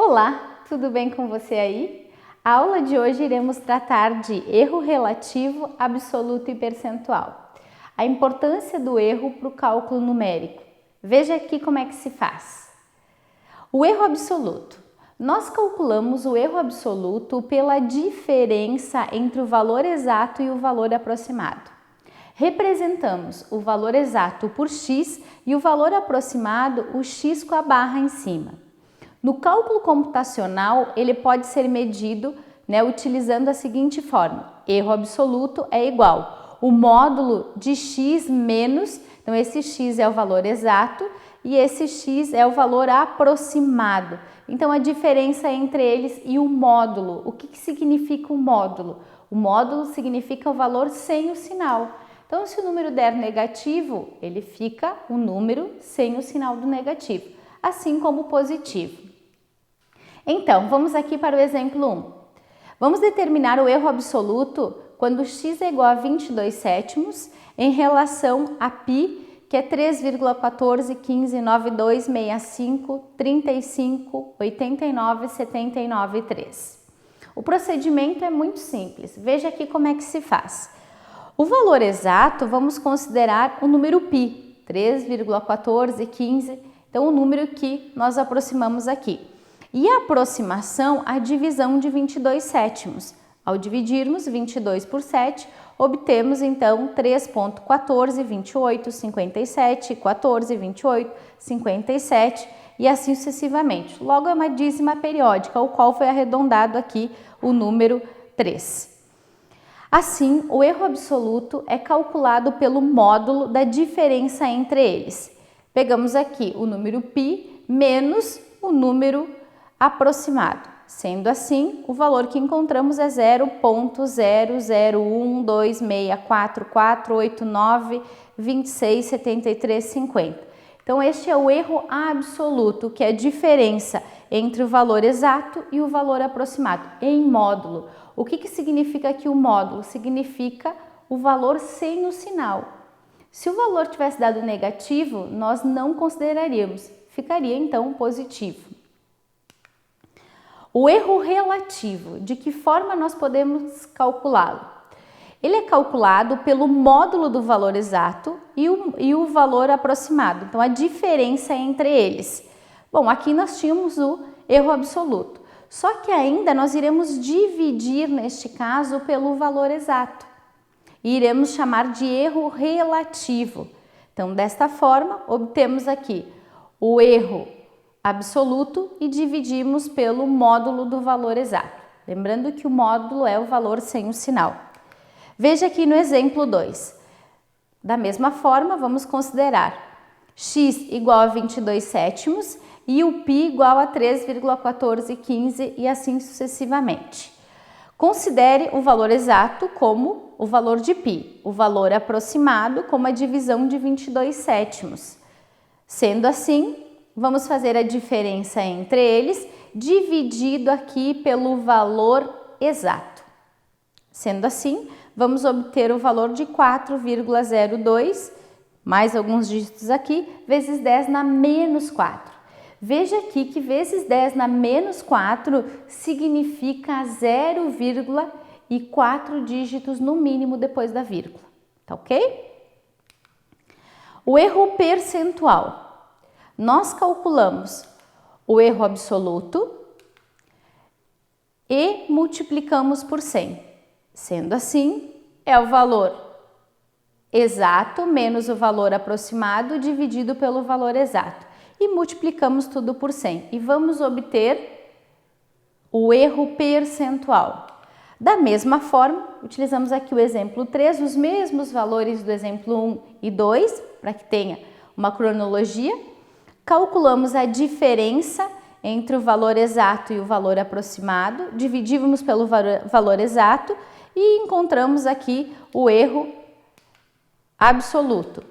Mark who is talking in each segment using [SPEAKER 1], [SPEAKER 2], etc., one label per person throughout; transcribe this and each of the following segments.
[SPEAKER 1] Olá, tudo bem com você aí? A aula de hoje iremos tratar de erro relativo, absoluto e percentual. A importância do erro para o cálculo numérico. Veja aqui como é que se faz. O erro absoluto. Nós calculamos o erro absoluto pela diferença entre o valor exato e o valor aproximado. Representamos o valor exato por x e o valor aproximado, o x com a barra em cima. No cálculo computacional, ele pode ser medido, utilizando a seguinte forma: erro absoluto é igual o módulo de x menos, então esse x é o valor exato e esse x é o valor aproximado. Então a diferença entre eles e o módulo. O que significa o módulo? O módulo significa o valor sem o sinal. Então, se o número der negativo, ele fica um número sem o sinal do negativo, assim como o positivo. Então, vamos aqui para o exemplo 1. Vamos determinar o erro absoluto quando x é igual a 22 sétimos em relação a π, que é 3,14159265358979 O procedimento é muito simples. Veja aqui como é que se faz. O valor exato vamos considerar o número π, 3,1415, então o número que nós aproximamos aqui. E a aproximação, a divisão de 22 sétimos. Ao dividirmos 22 por 7, obtemos então 3,142857, 142857 e assim sucessivamente. Logo é uma dízima periódica, o qual foi arredondado aqui o número 3. Assim, o erro absoluto é calculado pelo módulo da diferença entre eles. Pegamos aqui o número π menos o número aproximado. Sendo assim, o valor que encontramos é 0,012644892673750. Então, este é o erro absoluto, que é a diferença entre o valor exato e o valor aproximado, em módulo. O que significa aqui o módulo? Significa o valor sem o sinal. Se o valor tivesse dado negativo, nós não consideraríamos, ficaria então positivo. O erro relativo, de que forma nós podemos calculá-lo? Ele é calculado pelo módulo do valor exato e o valor aproximado, então a diferença entre eles. Bom, aqui nós tínhamos o erro absoluto, só que ainda nós iremos dividir, neste caso, pelo valor exato. E iremos chamar de erro relativo. Então, desta forma, obtemos aqui o erro absoluto e dividimos pelo módulo do valor exato. Lembrando que o módulo é o valor sem o sinal. Veja aqui no exemplo 2. Da mesma forma, vamos considerar x igual a 22 sétimos e o π igual a 3,1415 e assim sucessivamente. Considere o valor exato como o valor de π, o valor aproximado como a divisão de 22 sétimos. Sendo assim, vamos fazer a diferença entre eles, dividido aqui pelo valor exato. Sendo assim, vamos obter o valor de 4,02, mais alguns dígitos aqui, vezes 10 na menos 4. Veja aqui que vezes 10 na menos 4 significa 0,4 dígitos no mínimo depois da vírgula. Tá ok? O erro percentual. Nós calculamos o erro absoluto e multiplicamos por 100. Sendo assim, é o valor exato menos o valor aproximado dividido pelo valor exato. E multiplicamos tudo por 100 e vamos obter o erro percentual. Da mesma forma, utilizamos aqui o exemplo 3, os mesmos valores do exemplo 1 e 2, para que tenha uma cronologia. Calculamos a diferença entre o valor exato e o valor aproximado, dividimos pelo valor exato e encontramos aqui o erro absoluto.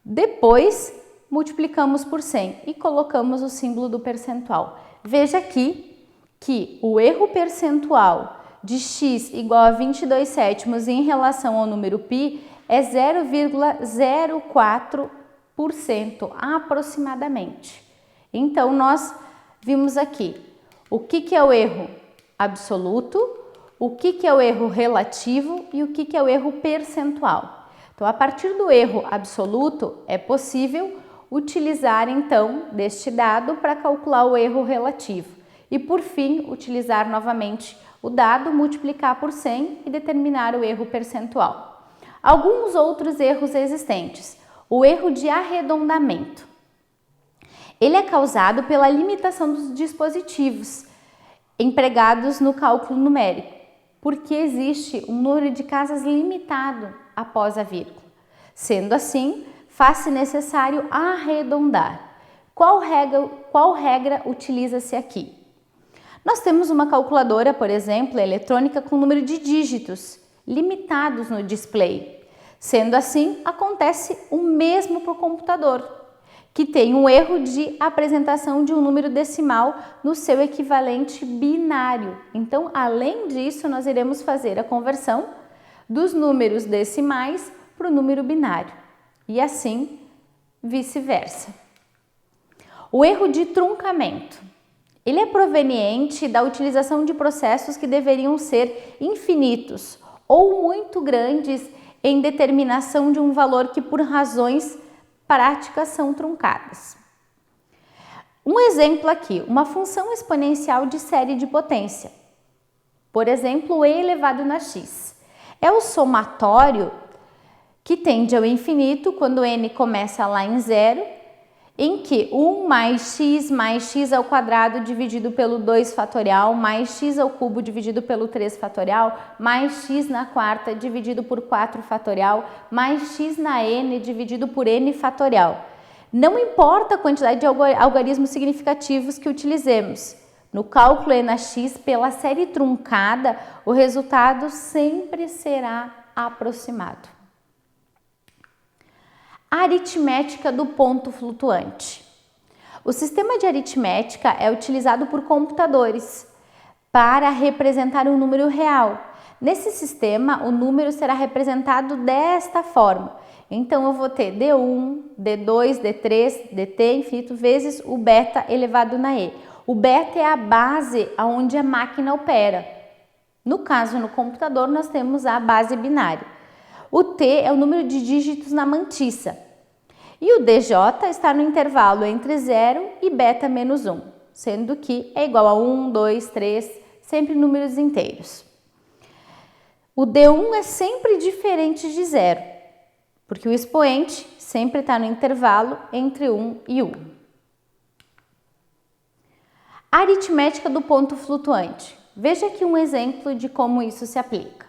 [SPEAKER 1] Depois, multiplicamos por 100 e colocamos o símbolo do percentual. Veja aqui que o erro percentual de x igual a 22 sétimos em relação ao número π é 0,04% aproximadamente. Então, nós vimos aqui o que é o erro absoluto, o que é o erro relativo e o que é o erro percentual. Então, a partir do erro absoluto, é possível utilizar, então, deste dado para calcular o erro relativo. E, por fim, utilizar novamente o dado, multiplicar por 100 e determinar o erro percentual. Alguns outros erros existentes. O erro de arredondamento. Ele é causado pela limitação dos dispositivos empregados no cálculo numérico, porque existe um número de casas limitado após a vírgula. Sendo assim, faz-se necessário arredondar. Qual regra utiliza-se aqui? Nós temos uma calculadora, por exemplo, eletrônica com número de dígitos limitados no display. Sendo assim, acontece o mesmo para o computador, que tem um erro de apresentação de um número decimal no seu equivalente binário. Então, além disso, nós iremos fazer a conversão dos números decimais para o número binário e assim vice-versa. O erro de truncamento. Ele é proveniente da utilização de processos que deveriam ser infinitos ou muito grandes em determinação de um valor que, por razões práticas, são truncadas. Um exemplo aqui, uma função exponencial de série de potência. Por exemplo, e elevado na x. É o somatório que tende ao infinito quando n começa lá em zero, em que 1 mais x ao quadrado dividido pelo 2 fatorial, mais x ao cubo dividido pelo 3 fatorial, mais x na quarta dividido por 4 fatorial, mais x na n dividido por n fatorial. Não importa a quantidade de algarismos significativos que utilizemos. No cálculo e na x, pela série truncada, o resultado sempre será aproximado. A aritmética do ponto flutuante. O sistema de aritmética é utilizado por computadores para representar um número real. Nesse sistema, o número será representado desta forma. Então, eu vou ter D1, D2, D3, dt infinito vezes o beta elevado na e. O beta é a base onde a máquina opera. No caso, no computador, nós temos a base binária. O t é o número de dígitos na mantissa. E o dj está no intervalo entre 0 e beta menos 1, sendo que é igual a 1, 2, 3, sempre números inteiros. O d1 é sempre diferente de 0, porque o expoente sempre está no intervalo entre 1 e 1. A aritmética do ponto flutuante. Veja aqui um exemplo de como isso se aplica.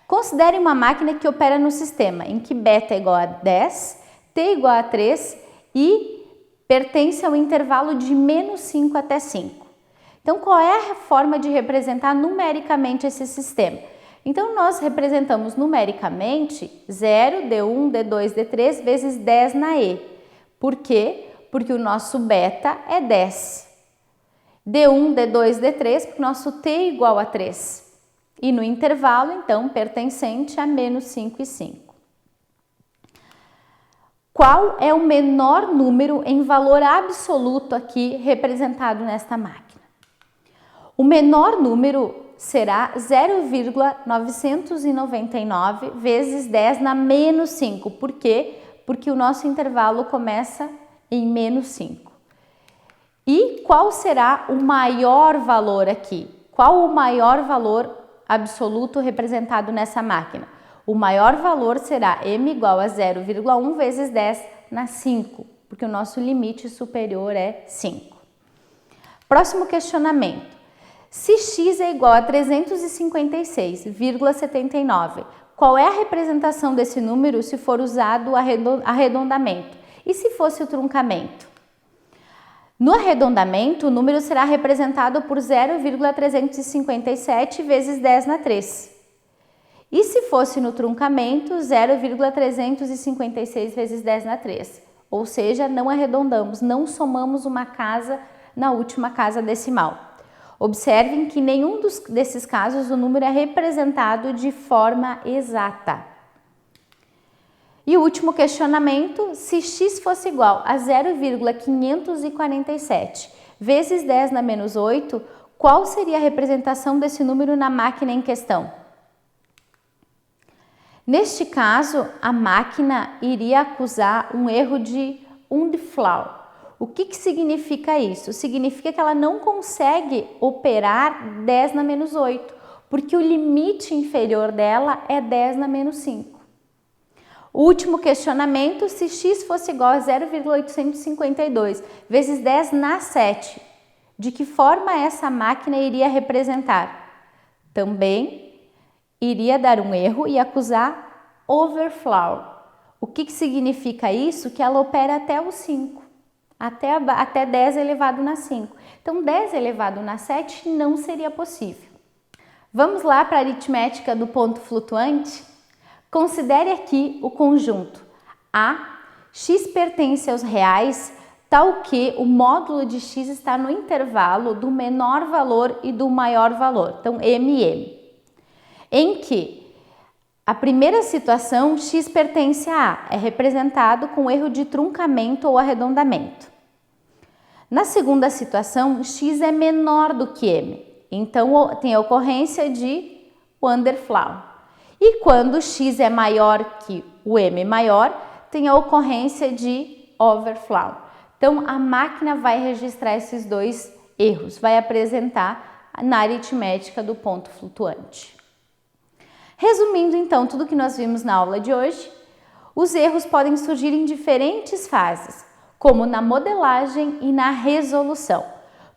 [SPEAKER 1] Considere uma máquina que opera no sistema em que beta é igual a 10, t igual a 3 e pertence ao intervalo de menos 5 até 5. Então, qual é a forma de representar numericamente esse sistema? Então, nós representamos numericamente 0, D1, D2, D3 vezes 10 na E. Por quê? Porque o nosso beta é 10. D1, D2, D3, porque o nosso t é igual a 3. E no intervalo, então, pertencente a menos 5 e 5. Qual é o menor número em valor absoluto aqui representado nesta máquina? O menor número será 0,999 vezes 10 na menos 5. Por quê? Porque o nosso intervalo começa em menos 5. E qual será o maior valor aqui? Qual o maior valor absoluto representado nessa máquina? O maior valor será m igual a 0,1 vezes 10 na 5, porque o nosso limite superior é 5. Próximo questionamento. Se x é igual a 356,79, qual é a representação desse número se for usado o arredondamento? E se fosse o truncamento? No arredondamento, o número será representado por 0,357 vezes 10 na 3. E se fosse no truncamento, 0,356 vezes 10 na 3. Ou seja, não arredondamos, não somamos uma casa na última casa decimal. Observem que em nenhum desses casos o número é representado de forma exata. E o último questionamento, se x fosse igual a 0,547 vezes 10 na menos 8, qual seria a representação desse número na máquina em questão? Neste caso, a máquina iria acusar um erro de Undflau. O que significa isso? Significa que ela não consegue operar 10 na menos 8, porque o limite inferior dela é 10 na menos 5. O último questionamento, se x fosse igual a 0,852 vezes 10 na 7, de que forma essa máquina iria representar? Também iria dar um erro e acusar overflow. O que significa isso? Que ela opera até o 5, até 10 elevado na 5. Então, 10 elevado na 7 não seria possível. Vamos lá para a aritmética do ponto flutuante? Considere aqui o conjunto A, x pertence aos reais, tal que o módulo de x está no intervalo do menor valor e do maior valor, então MM, em que a primeira situação, x pertence a A, é representado com erro de truncamento ou arredondamento. Na segunda situação, x é menor do que m, então tem a ocorrência de underflow. E quando x é maior que o m maior, tem a ocorrência de overflow. Então, a máquina vai registrar esses dois erros, vai apresentar na aritmética do ponto flutuante. Resumindo, então, tudo que nós vimos na aula de hoje, os erros podem surgir em diferentes fases, como na modelagem e na resolução.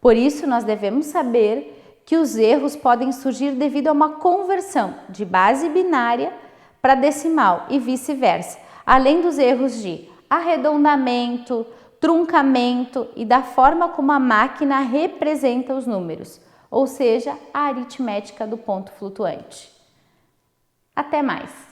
[SPEAKER 1] Por isso, nós devemos saber que os erros podem surgir devido a uma conversão de base binária para decimal e vice-versa, além dos erros de arredondamento, truncamento e da forma como a máquina representa os números, ou seja, a aritmética do ponto flutuante. Até mais!